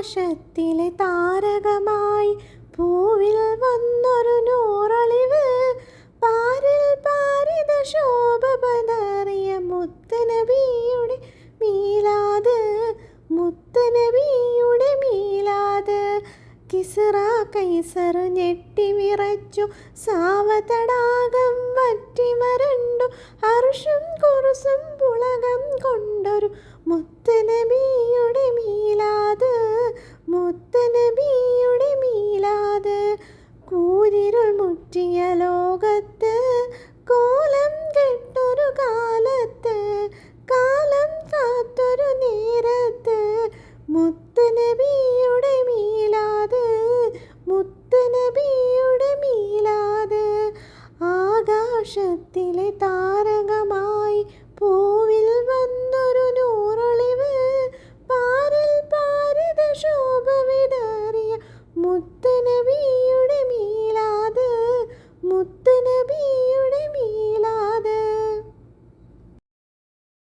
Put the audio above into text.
ആകാശത്തിലെ താരകമായി പൂവിൽ വന്നൊരു നൂറൊളിവ് പാരിൽ പാരിത ശോഭ പതറിയ മുത്തനബിയുടെ മീലാദ് മുത്തനബിയുടെ മീലാദ് കിസ്റ കൈസർ ഞെട്ടി വിറച്ചു സാവതടാകം വറ്റി വരണ്ടു അർശും കുർസും പുളകം കൊണ്ടൊരു മുത്തനബിയുടെ മീലാദ് മുത്തനബിയുടെ മീലാദ് കൂരിരുൾ മുറ്റിയ ലോകത്ത് കോലം കെട്ടൊരു കാലത്ത് കാലം കാത്തൊരു നേരത്ത്